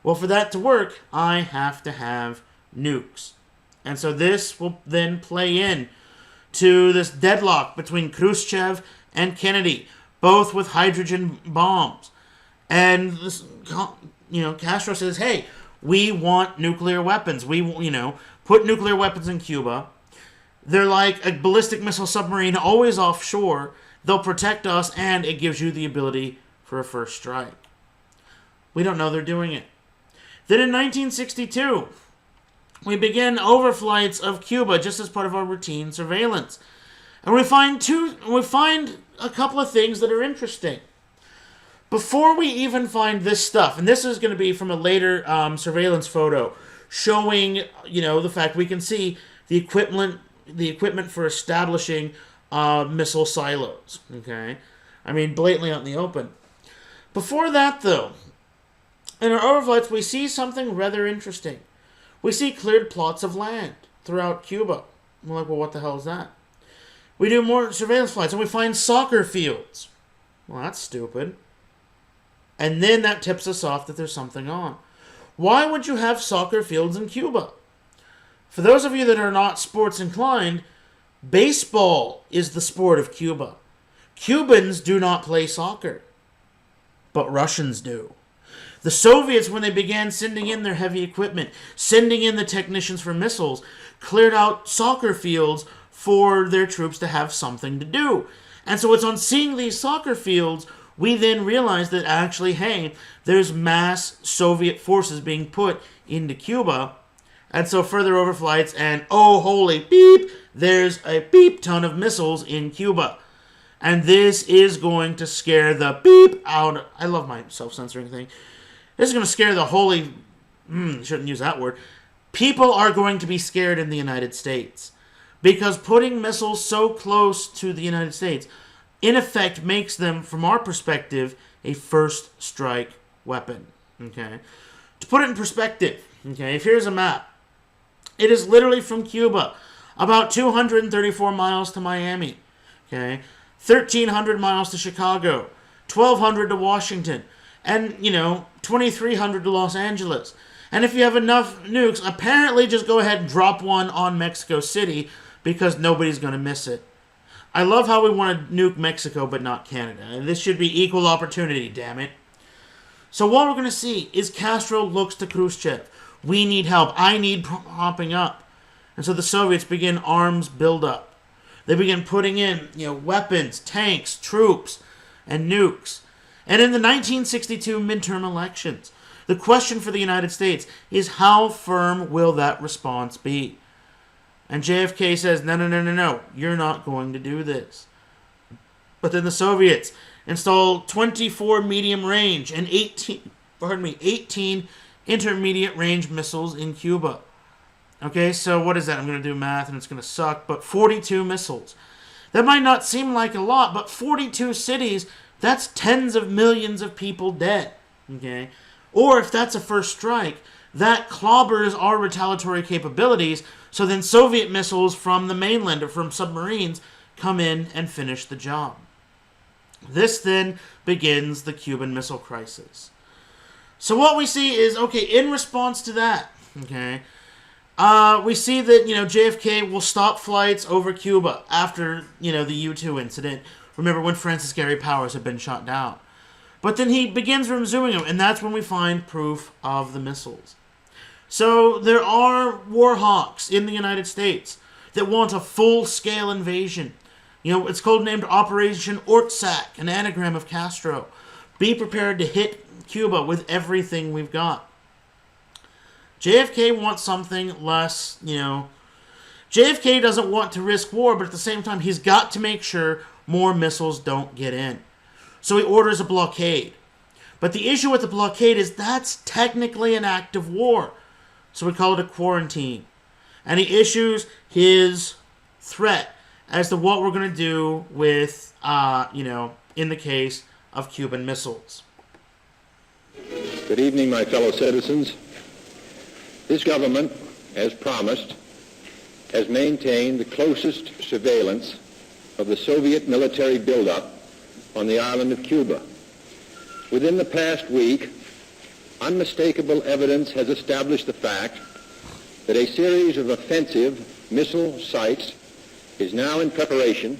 Well, for that to work, I have to have nukes. And so this will then play in to this deadlock between Khrushchev and Kennedy, both with hydrogen bombs. And this, Castro says, hey, we want nuclear weapons. We, put nuclear weapons in Cuba. They're like a ballistic missile submarine always offshore. They'll protect us, and it gives you the ability for a first strike. We don't know they're doing it. Then in 1962, we begin overflights of Cuba just as part of our routine surveillance. And we find a couple of things that are interesting. Before we even find this stuff, and this is going to be from a later surveillance photo showing, the fact we can see the equipment for establishing missile silos. Okay, I mean, blatantly out in the open. Before that, though, in our overflights, we see something rather interesting. We see cleared plots of land throughout Cuba. We're like, well, what the hell is that? We do more surveillance flights, and we find soccer fields. Well, that's stupid. And then that tips us off that there's something on. Why would you have soccer fields in Cuba? For those of you that are not sports inclined, baseball is the sport of Cuba. Cubans do not play soccer, but Russians do. The Soviets, when they began sending in their heavy equipment, sending in the technicians for missiles, cleared out soccer fields for their troops to have something to do. And so it's on seeing these soccer fields, we then realize that actually, hey, there's mass Soviet forces being put into Cuba. And so further overflights, and oh, holy beep, there's a beep ton of missiles in Cuba. And this is going to scare the beep out. I love my self-censoring thing. This is going to scare the holy... shouldn't use that word. People are going to be scared in the United States. Because putting missiles so close to the United States, in effect, makes them, from our perspective, a first strike weapon. Okay? To put it in perspective, okay, if here's a map, it is literally from Cuba, about 234 miles to Miami, okay, 1,300 miles to Chicago, 1,200 to Washington, and, 2,300 to Los Angeles. And if you have enough nukes, apparently just go ahead and drop one on Mexico City, because nobody's going to miss it. I love how we want to nuke Mexico, but not Canada. This should be equal opportunity, damn it. So what we're going to see is Castro looks to Khrushchev. We need help. I need propping up. And so the Soviets begin arms buildup. They begin putting in, weapons, tanks, troops, and nukes. And in the 1962 midterm elections, the question for the United States is how firm will that response be? And JFK says, no, you're not going to do this. But then the Soviets install 24 medium range and 18 intermediate range missiles in Cuba. Okay, so what is that? I'm going to do math and it's going to suck, but 42 missiles. That might not seem like a lot, but 42 cities, that's tens of millions of people dead. Okay? Or if that's a first strike, that clobbers our retaliatory capabilities, so then Soviet missiles from the mainland or from submarines come in and finish the job. This then begins the Cuban Missile Crisis. So what we see is, okay, in response to that, okay, we see that, JFK will stop flights over Cuba after, the U-2 incident. Remember when Francis Gary Powers had been shot down. But then he begins resuming them, and that's when we find proof of the missiles. So there are war hawks in the United States that want a full-scale invasion. It's codenamed Operation Ortsac, an anagram of Castro. Be prepared to hit Cuba with everything we've got. JFK wants something less, JFK doesn't want to risk war, but at the same time, he's got to make sure more missiles don't get in. So he orders a blockade. But the issue with the blockade is that's technically an act of war. So we call it a quarantine. And he issues his threat as to what we're going to do with, in the case of Cuban missiles. Good evening, my fellow citizens. This government, as promised, has maintained the closest surveillance of the Soviet military buildup on the island of Cuba. Within the past week, unmistakable evidence has established the fact that a series of offensive missile sites is now in preparation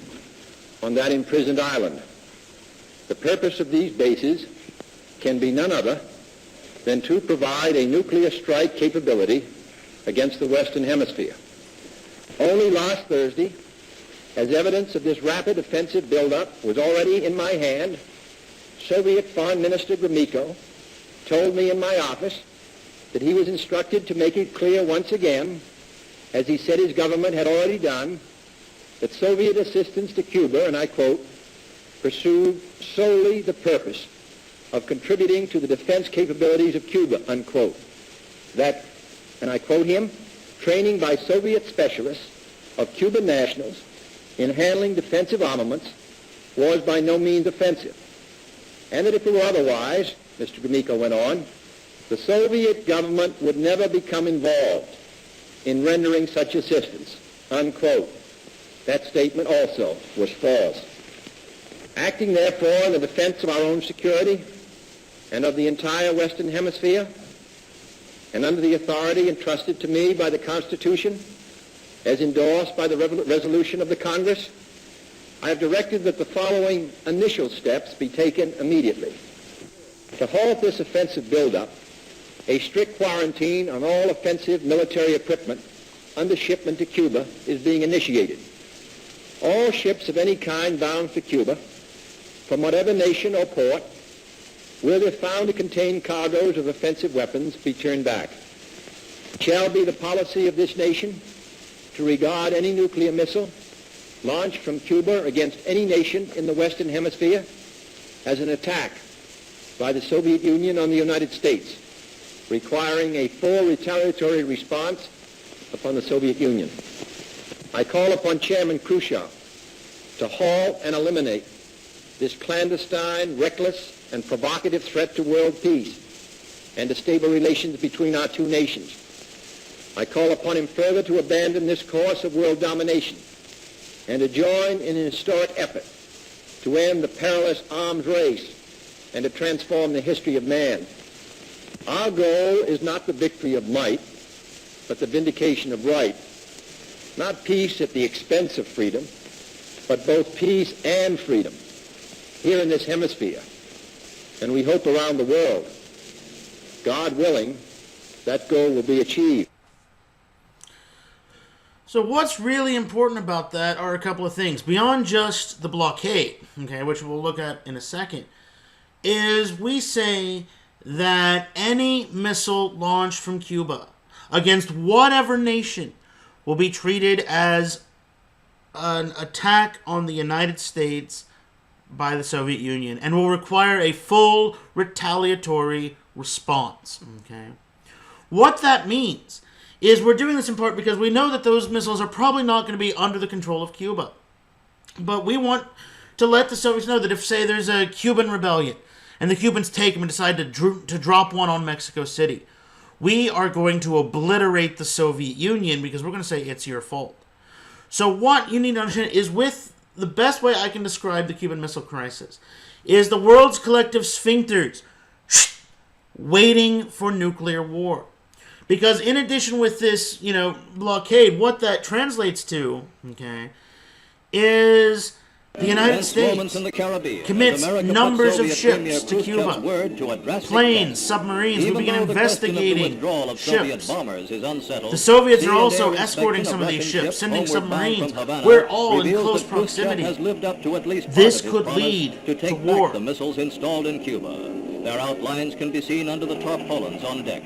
on that imprisoned island. The purpose of these bases can be none other than to provide a nuclear strike capability against the Western Hemisphere. Only last Thursday, as evidence of this rapid offensive buildup was already in my hand, Soviet Foreign Minister Gromyko told me in my office that he was instructed to make it clear once again, as he said his government had already done, that Soviet assistance to Cuba, and I quote, pursued solely the purpose of contributing to the defense capabilities of Cuba, unquote. That, and I quote him, training by Soviet specialists of Cuban nationals in handling defensive armaments was by no means offensive. And that if it were otherwise, Mr. Gromyko went on, the Soviet government would never become involved in rendering such assistance, unquote. That statement also was false. Acting, therefore, in the defense of our own security and of the entire Western Hemisphere, and under the authority entrusted to me by the Constitution, as endorsed by the resolution of the Congress, I have directed that the following initial steps be taken immediately. To halt this offensive buildup, a strict quarantine on all offensive military equipment under shipment to Cuba is being initiated. All ships of any kind bound for Cuba, from whatever nation or port, will, if found to contain cargoes of offensive weapons, be turned back. It shall be the policy of this nation to regard any nuclear missile launched from Cuba against any nation in the Western Hemisphere as an attack by the Soviet Union on the United States, requiring a full retaliatory response upon the Soviet Union. I call upon Chairman Khrushchev to halt and eliminate this clandestine, reckless, and provocative threat to world peace and to stable relations between our two nations. I call upon him further to abandon this course of world domination and to join in an historic effort to end the perilous arms race and to transform the history of man. Our goal is not the victory of might, but the vindication of right. Not peace at the expense of freedom, but both peace and freedom here in this hemisphere, and we hope around the world. God willing, that goal will be achieved. So what's really important about that are a couple of things. Beyond just the blockade, okay, which we'll look at in a second, is we say that any missile launched from Cuba against whatever nation will be treated as an attack on the United States by the Soviet Union and will require a full retaliatory response. Okay, what that means is we're doing this in part because we know that those missiles are probably not going to be under the control of Cuba. But we want to let the Soviets know that if, say, there's a Cuban rebellion and the Cubans take them and decide to drop one on Mexico City, we are going to obliterate the Soviet Union because we're going to say it's your fault. So what you need to understand is, with the best way I can describe the Cuban Missile Crisis is the world's collective sphincters waiting for nuclear war. Because in addition with this, blockade, what that translates to, okay, is the United States commits numbers of ships to Cuba. Planes, submarines, we begin investigating ships. The Soviets are also escorting some of these ships, sending submarines. We're all in close proximity. This could lead to war. The missiles installed in Cuba. Their outlines can be seen under the tarpaulins on deck.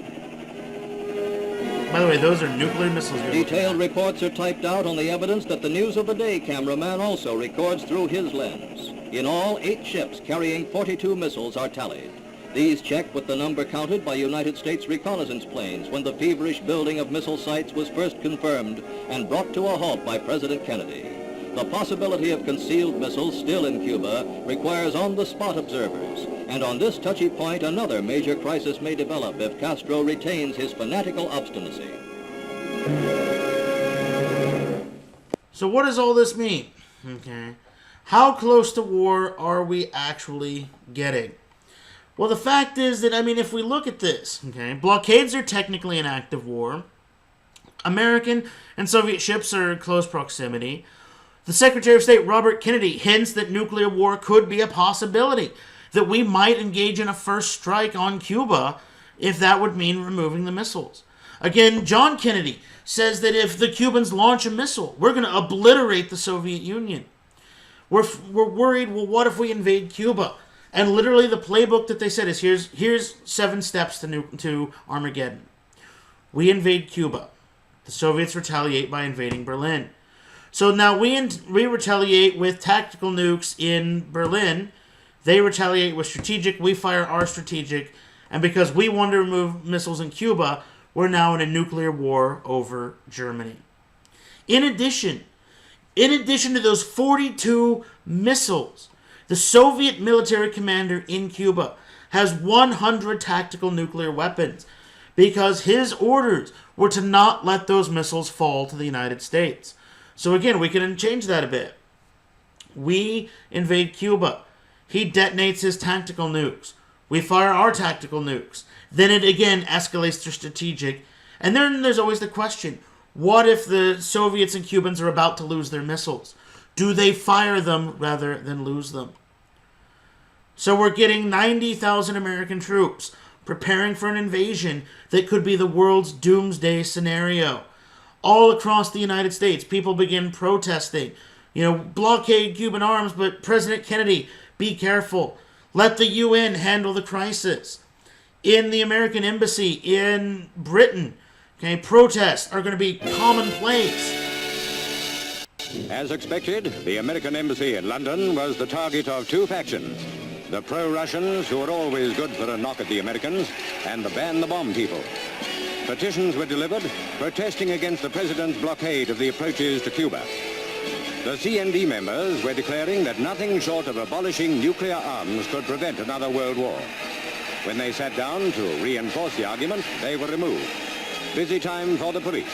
By the way, those are nuclear missiles. Detailed reports are typed out on the evidence that the News of the Day cameraman also records through his lens. In all, 8 ships carrying 42 missiles are tallied. These check with the number counted by United States reconnaissance planes when the feverish building of missile sites was first confirmed and brought to a halt by President Kennedy. The possibility of concealed missiles still in Cuba requires on-the-spot observers. And on this touchy point, another major crisis may develop if Castro retains his fanatical obstinacy. So what does all this mean? Okay. How close to war are we actually getting? Well, the fact is that, if we look at this, okay, blockades are technically an act of war. American and Soviet ships are in close proximity. The Secretary of State, Robert Kennedy, hints that nuclear war could be a possibility, that we might engage in a first strike on Cuba if that would mean removing the missiles. Again, John Kennedy says that if the Cubans launch a missile, we're going to obliterate the Soviet Union. We're worried, well, what if we invade Cuba? And literally the playbook that they said is, here's 7 steps to Armageddon. We invade Cuba. The Soviets retaliate by invading Berlin. So now we retaliate with tactical nukes in Berlin. They retaliate with strategic. We fire our strategic. And because we want to remove missiles in Cuba, we're now in a nuclear war over Germany. In addition to those 42 missiles, the Soviet military commander in Cuba has 100 tactical nuclear weapons because his orders were to not let those missiles fall to the United States. So again, we can change that a bit. We invade Cuba. He detonates his tactical nukes. We fire our tactical nukes. Then it again escalates to strategic. And then there's always the question, what if the Soviets and Cubans are about to lose their missiles? Do they fire them rather than lose them? So we're getting 90,000 American troops preparing for an invasion that could be the world's doomsday scenario. All across the United States, people begin protesting. Blockade Cuban arms, but President Kennedy, be careful. Let the UN handle the crisis. In the American embassy in Britain, protests are going to be commonplace. As expected, the American embassy in London was the target of 2 factions. The pro-Russians, who are always good for a knock at the Americans, and the ban-the-bomb people. Petitions were delivered protesting against the president's blockade of the approaches to Cuba. The CND members were declaring that nothing short of abolishing nuclear arms could prevent another world war. When they sat down to reinforce the argument, they were removed. Busy time for the police.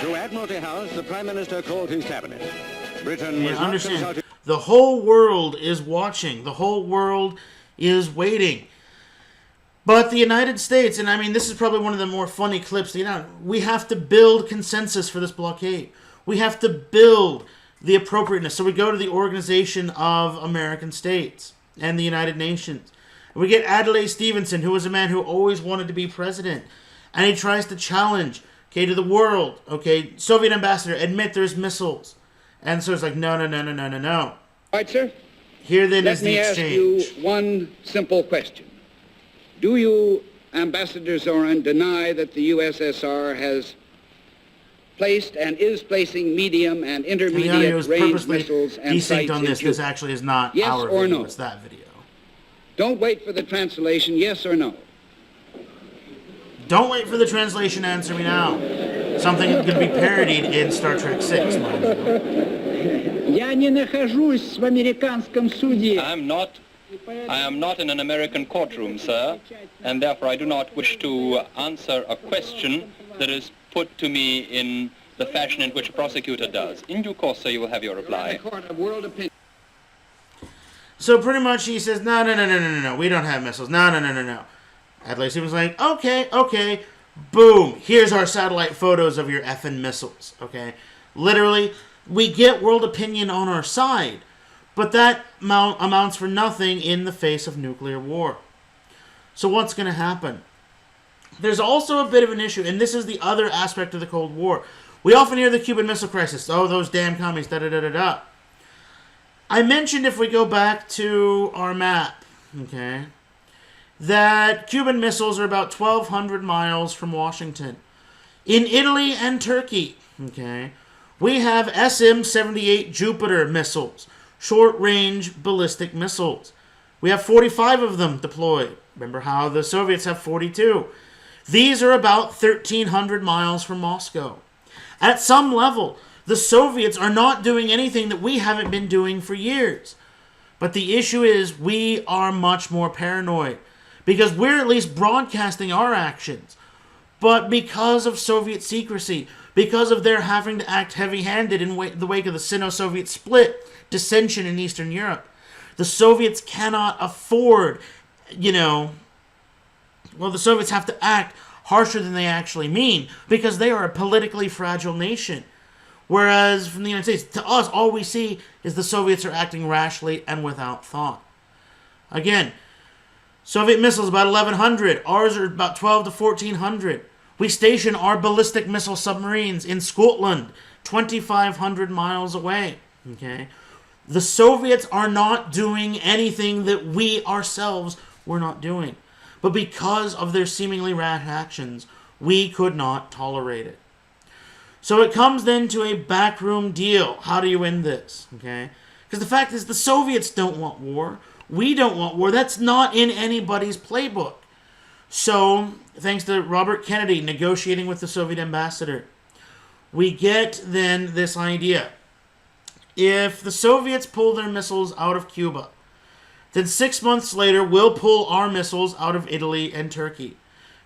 To Admiralty House, the Prime Minister called his cabinet. Britain was not consulted. The whole world is watching. The whole world is waiting. But the United States, and this is probably one of the more funny clips, we have to build consensus for this blockade. We have to build the appropriateness. So we go to the Organization of American States and the United Nations. And we get Adlai Stevenson, who was a man who always wanted to be president. And he tries to challenge, to the world, Soviet ambassador, admit there's missiles. And so it's like, no. All right, sir. Here then is the exchange. Let me ask you one simple question. Do you, Ambassador Zorin, deny that the USSR has placed and is placing medium and intermediate range missiles and sights on this. This actually is not yes our or video, no? It's that video. Don't wait for the translation, yes or no? Don't wait for the translation, answer me now. Something that could be parodied in Star Trek 6, mind you. I am not in an American courtroom, sir, and therefore I do not wish to answer a question that is put to me in the fashion in which a prosecutor does. In due course, sir, you will have your reply. So pretty much he says, no, we don't have missiles. No. Adlai was like, okay, boom, here's our satellite photos of your effing missiles, okay? Literally, we get world opinion on our side, but that amounts for nothing in the face of nuclear war. So what's going to happen? There's also a bit of an issue, and this is the other aspect of the Cold War. We often hear the Cuban Missile Crisis. Oh, those damn commies, da-da-da-da-da. I mentioned, if we go back to our map, okay, that Cuban missiles are about 1,200 miles from Washington. In Italy and Turkey, okay, we have SM-78 Jupiter missiles, short-range ballistic missiles. We have 45 of them deployed. Remember how the Soviets have 42. These are about 1,300 miles from Moscow. At some level, the Soviets are not doing anything that we haven't been doing for years. But the issue is we are much more paranoid because we're at least broadcasting our actions. But because of Soviet secrecy, because of their having to act heavy-handed in the wake of the Sino-Soviet split, dissension in Eastern Europe, the Soviets cannot afford, the Soviets have to act harsher than they actually mean because they are a politically fragile nation. Whereas from the United States, to us, all we see is the Soviets are acting rashly and without thought. Again, Soviet missiles about 1,100. Ours are about 12 to 1,400. We station our ballistic missile submarines in Scotland, 2,500 miles away. Okay, the Soviets are not doing anything that we ourselves were not doing. But because of their seemingly rash actions, we could not tolerate it. So it comes then to a backroom deal. How do you end this? Okay? Because the fact is the Soviets don't want war. We don't want war. That's not in anybody's playbook. So, thanks to Robert Kennedy negotiating with the Soviet ambassador, we get then this idea. If the Soviets pull their missiles out of Cuba, then 6 months later we'll pull our missiles out of Italy and Turkey.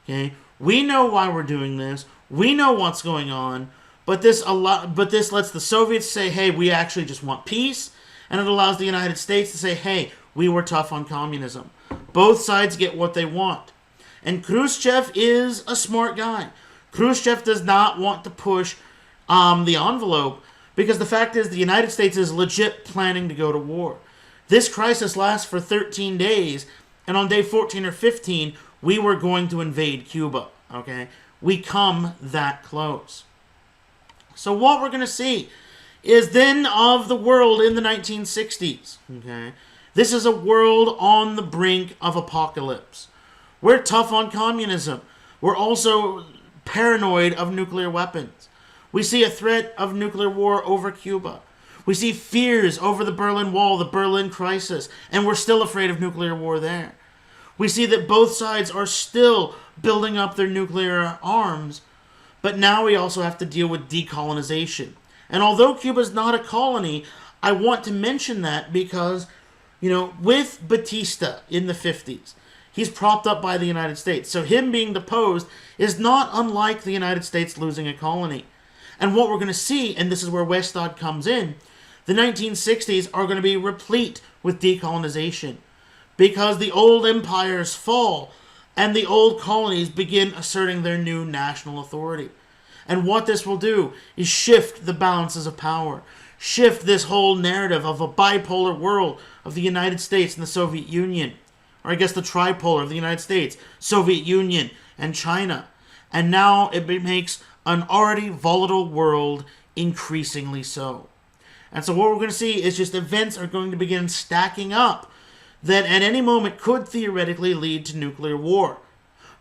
Okay? We know why we're doing this. We know what's going on. But this lets the Soviets say, hey, we actually just want peace. And it allows the United States to say, hey, we were tough on communism. Both sides get what they want. And Khrushchev is a smart guy. Khrushchev does not want to push the envelope because the fact is the United States is legit planning to go to war. This crisis lasts for 13 days, and on day 14 or 15, we were going to invade Cuba. Okay? We come that close. So what we're going to see is then of the world in the 1960s. Okay? This is a world on the brink of apocalypse. We're tough on communism. We're also paranoid of nuclear weapons. We see a threat of nuclear war over Cuba. We see fears over the Berlin Wall, the Berlin Crisis, and we're still afraid of nuclear war there. We see that both sides are still building up their nuclear arms, but now we also have to deal with decolonization. And although Cuba's not a colony, I want to mention that because, with Batista in the 50s, he's propped up by the United States. So him being deposed is not unlike the United States losing a colony. And what we're going to see, and this is where Westad comes in, the 1960s are going to be replete with decolonization because the old empires fall and the old colonies begin asserting their new national authority. And what this will do is shift the balances of power, shift this whole narrative of a bipolar world of the United States and the Soviet Union, or I guess the tripolar of the United States, Soviet Union, and China. And now it makes an already volatile world increasingly so. And so what we're going to see is just events are going to begin stacking up that at any moment could theoretically lead to nuclear war.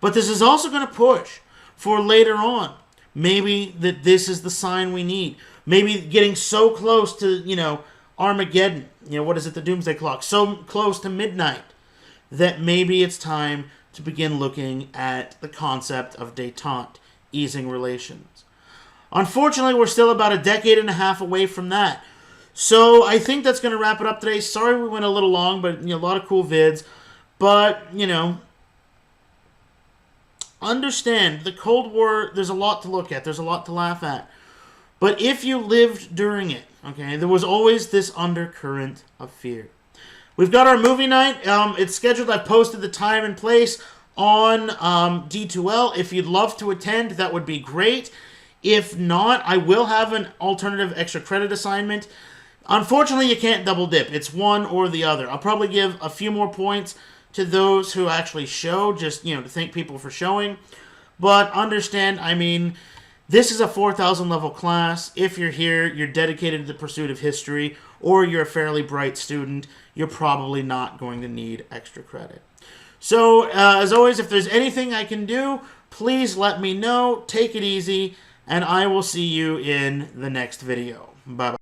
But this is also going to push for later on. Maybe that this is the sign we need. Maybe getting so close to, Armageddon. What is it, the Doomsday Clock? So close to midnight that maybe it's time to begin looking at the concept of détente, easing relations. Unfortunately, we're still about a decade and a half away from that. So I think that's going to wrap it up today. Sorry we went a little long, but a lot of cool vids. But, understand the Cold War, there's a lot to look at. There's a lot to laugh at. But if you lived during it, okay, there was always this undercurrent of fear. We've got our movie night. It's scheduled. I've posted the time and place on D2L. If you'd love to attend, that would be great. If not, I will have an alternative extra credit assignment. Unfortunately, you can't double dip. It's one or the other. I'll probably give a few more points to those who actually show, just, to thank people for showing. But understand, this is a 4,000 level class. If you're here, you're dedicated to the pursuit of history, or you're a fairly bright student, you're probably not going to need extra credit. So, as always, if there's anything I can do, please let me know. Take it easy, and I will see you in the next video. Bye-bye.